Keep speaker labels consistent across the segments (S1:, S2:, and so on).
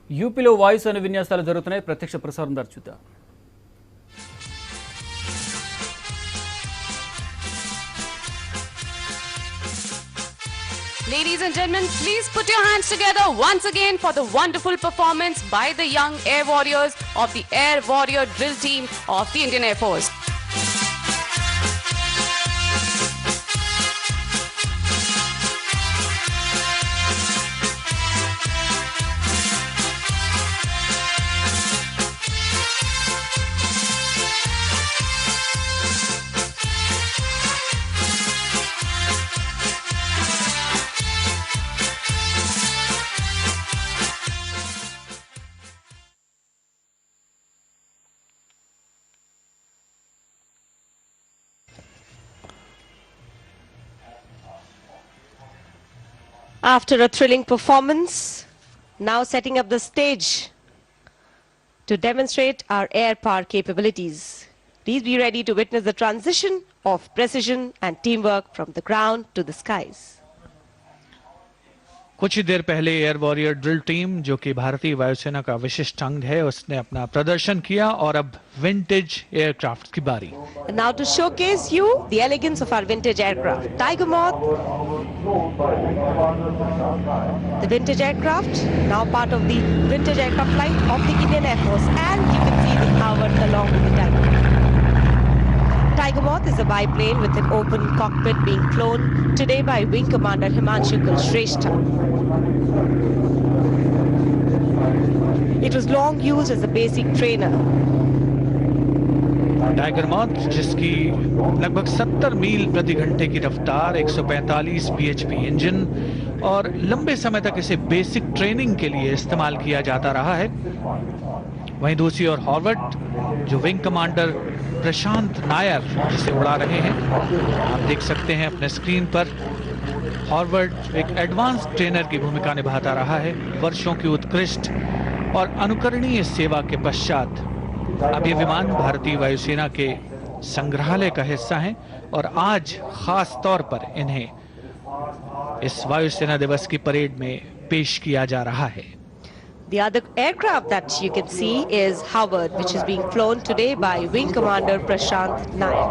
S1: యూపీలో వాయుసేన విన్యాసాలు జరుగుతున్నాయి. ప్రత్యక్ష ప్రసారం ద్వారా చూద్దాం.
S2: Ladies and gentlemen, please put your hands together once again for the wonderful performance by the young Air Warriors of the Air Warrior Drill Team of the Indian Air Force.
S3: After a thrilling performance, now setting up the stage to demonstrate our air power capabilities. Please be ready to witness the transition of precision and teamwork from the ground to the skies.
S4: कुछ ही देर पहले air warrior drill team, जो कि भारतीय वायुसेना का विशिष्ट अंग है, उसने अपना प्रदर्शन किया और अब विंटेज एयरक्राफ्ट की बारी.
S3: And now to showcase you the elegance of our vintage aircraft, Tiger Moth, the vintage aircraft, now part of the vintage aircraft flight of the Indian Air Force, and you can see the Howard along with the Tiger. Tiger Moth is a biplane with an open cockpit being flown today by Wing Commander Himanshu Kulshrestha. It was long used as a basic trainer.
S4: Tiger moth, जिसकी लगभग 70 मील प्रति घंटे की रफ्तार, 145 bhp engine और लंबे समय तक इसे बेसिक ट्रेनिंग के लिए इस्तेमाल किया जाता रहा है. वहीं दूसरी ओर हॉवर्ड, जो विंग कमांडर प्रशांत नायर जिसे उड़ा रहे हैं, आप देख सकते हैं अपने स्क्रीन पर. हॉवर्ड एक एडवांस ट्रेनर की भूमिका निभाता रहा है. वर्षों की उत्कृष्ट और अनुकरणीय सेवा के पश्चात अब ये विमान भारतीय वायुसेना के संग्रहालय का हिस्सा हैं और आज खास तौर पर इन्हें इस वायुसेना दिवस की परेड में पेश किया जा रहा है.
S3: The other aircraft that you can see is Howard, which is being flown today by Wing Commander Prashant Nair.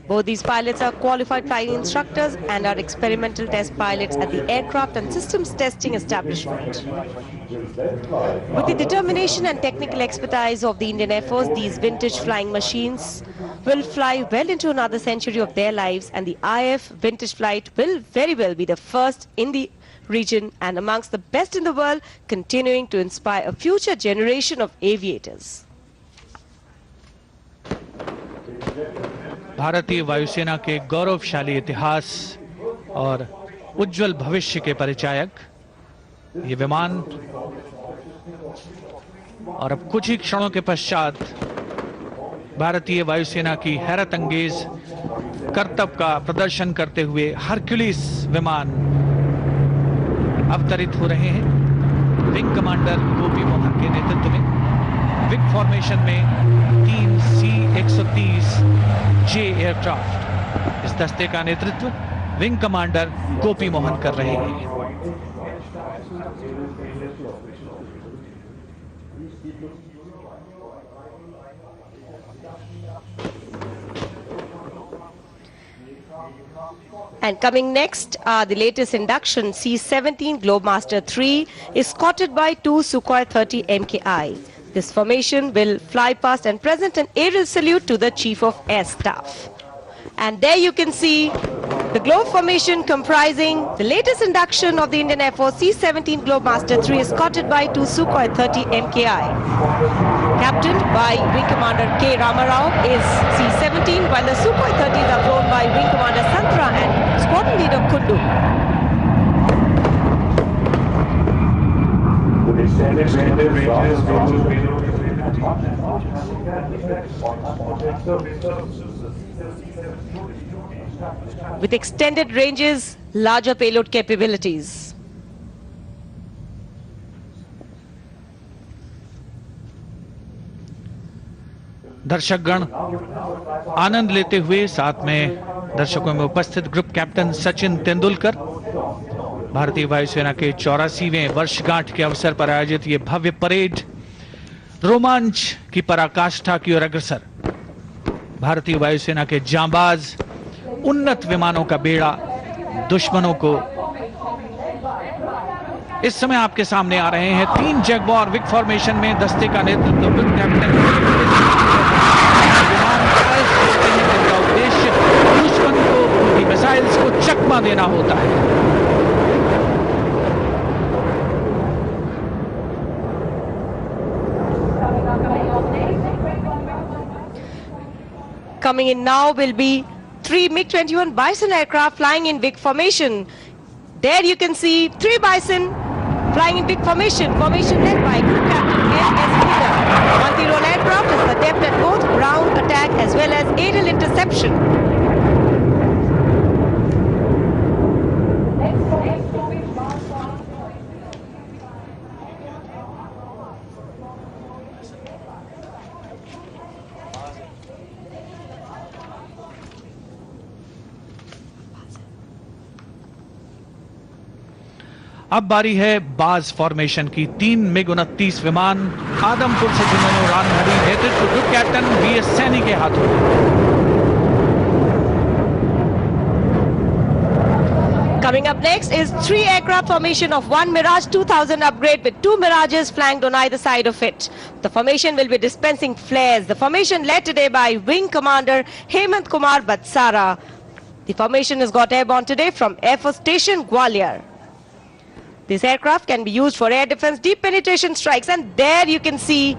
S3: Both these pilots are qualified flying instructors and are experimental test pilots at the Aircraft and Systems Testing Establishment. With the determination and technical expertise of the Indian Air Force, these vintage flying machines will fly well into another century of their lives, and the IF vintage flight will very well be the first in the region and amongst the best in the world, continuing to inspire a future generation of aviators.
S4: भारतीय वायुसेना के गौरवशाली इतिहास और उज्जवल भविष्य के परिचायक ये विमान और अब कुछ ही क्षणों के पश्चात भारतीय वायुसेना की हैरत अंगेज करतब का प्रदर्शन करते हुए हरक्यूलिस विमान अवतरित हो रहे हैं. विंग कमांडर गोपी मोहन के नेतृत्व में विंग फॉर्मेशन में 3 C-130 J एयरक्राफ्ट. इस दस्ते का नेतृत्व विंग कमांडर गोपी मोहन कर रहे हैं.
S3: And coming next, the latest induction, C-17 Globemaster 3, escorted by 2 Sukhoi 30 MKI. This formation will fly past and present an aerial salute to the Chief of Air Staff. And there you can see the globe formation comprising the latest induction of the Indian Air Force, C-17 Globemaster 3, escorted by 2 Sukhoi 30 MKI. Captained by Wing Commander K. Ramarao is C-17, while the Sukhoi 30s are flown by Wing Commander Santra and Squadron Leader Kundu. With extended ranges, larger payload capabilities.
S4: दर्शकगण आनंद लेते हुए, साथ में दर्शकों में उपस्थित group captain Sachin Tendulkar भारतीय वायुसेना के 84वें वर्षगांठ के अवसर पर आयोजित ये भव्य परेड रोमांच की पराकाष्ठा की ओर अग्रसर। भारतीय वायुसेना के जांबाज उन्नत विमानों का बेड़ा दुश्मनों को। इस समय आपके सामने आ रहे हैं 3 जगुआर विग फॉर्मेशन में दस्ते का नेतृत्व कैप्टन। जिनका उद्देश्य दुश्मन को उनकी मिसाइल्स को चकमा देना होता है।
S3: Coming in now will be 3 MiG-21 Bison aircraft flying in big formation. There you can see 3 Bison flying in big formation. Formation led by Group Captain N.S. Miller. Multi-role aircraft is adept at both ground attack as well as aerial interception.
S4: अब बारी है बाज formation की। 3 MiG-29 विमान आदमपुर से जिन्होंने उड़ान भरी, नेतृत्व ग्रुप कैप्टन वी.एस. सैनी के हाथों।
S3: Coming up next is 3 aircraft formation of 1 Mirage 2000 upgrade with 2 Mirages flanked on either side of it. The formation will be dispensing flares. The formation led today by Wing Commander Hemant Kumar Batsara. The formation has got airborne today from Air Force Station Gwalior. This aircraft can be used for air defense, deep penetration strikes, and there you can see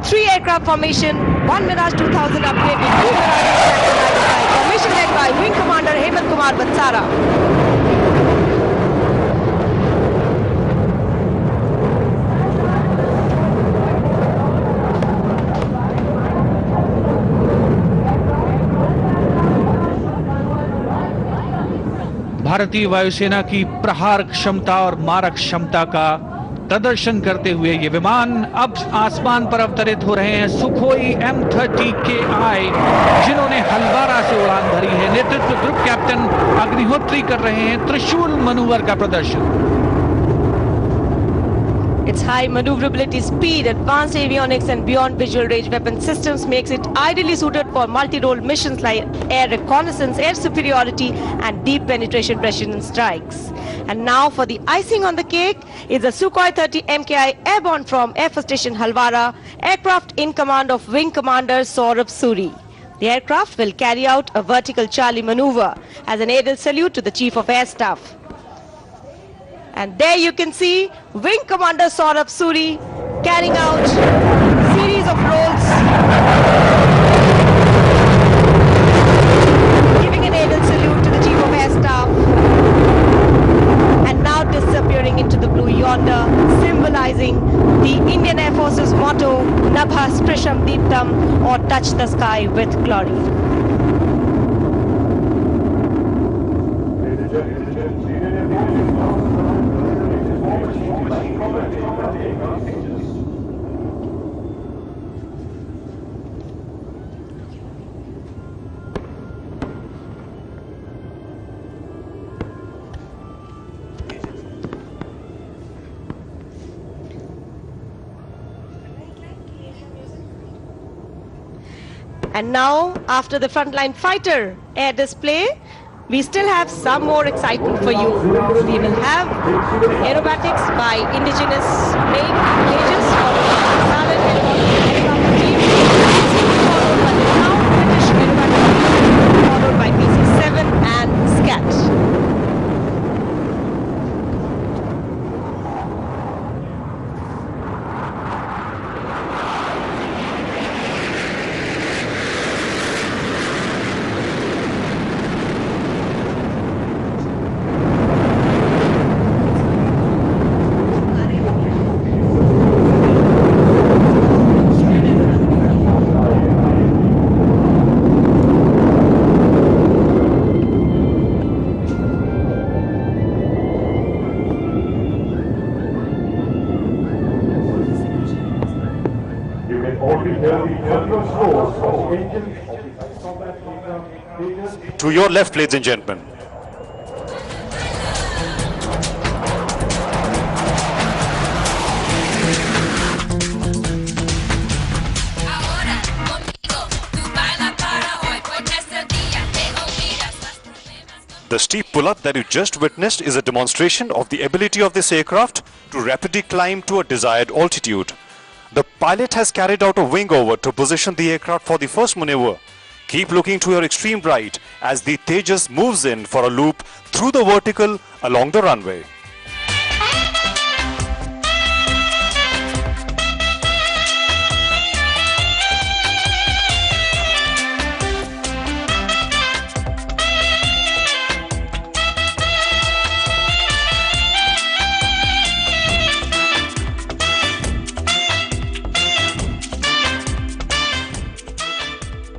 S3: 3 aircraft formation, 1 Mirage 2000 upgrade with 2 Mirages flanked on either side. Formation led by Wing Commander Hemant Kumar Batsara.
S4: भारतीय वायुसेना की प्रहार क्षमता और मारक क्षमता का प्रदर्शन करते हुए ये विमान अब आसमान पर अवतरित हो रहे हैं। सुखोई M30KI जिन्होंने हलवारा से उड़ान भरी है, नेतृत्व ग्रुप कैप्टन अग्निहोत्री कर रहे हैं त्रिशूल मनूवर का प्रदर्शन।
S3: Its high maneuverability, speed, advanced avionics and beyond visual range weapon systems makes it ideally suited for multi-role missions like air reconnaissance, air superiority and deep penetration precision strikes. And now for the icing on the cake is the Sukhoi 30 MKI airborne from Air Force Station Halwara, aircraft in command of Wing Commander Saurabh Suri. The aircraft will carry out a vertical Charlie maneuver as an aerial salute to the Chief of Air Staff. And there you can see Wing Commander Saurabh Suri carrying out series of rolls, giving an aerial salute to the Chief of Air Staff, and now disappearing into the blue yonder, symbolizing the Indian Air Force's motto, Nabha Sprisham Deeptam, or touch the sky with glory. And now, after the frontline fighter air display, we still have some more excitement for you. We will have aerobatics by indigenous made cages, followed by the Salad helicopter team, followed by the Crown British aerobatic team, followed by PC-7 and SCAT.
S5: To your left, ladies and gentlemen. The steep pull-up that you just witnessed is a demonstration of the ability of this aircraft to rapidly climb to a desired altitude. The pilot has carried out a wing over to position the aircraft for the first maneuver. Keep looking to your extreme right as the Tejas moves in for a loop through the vertical along the runway.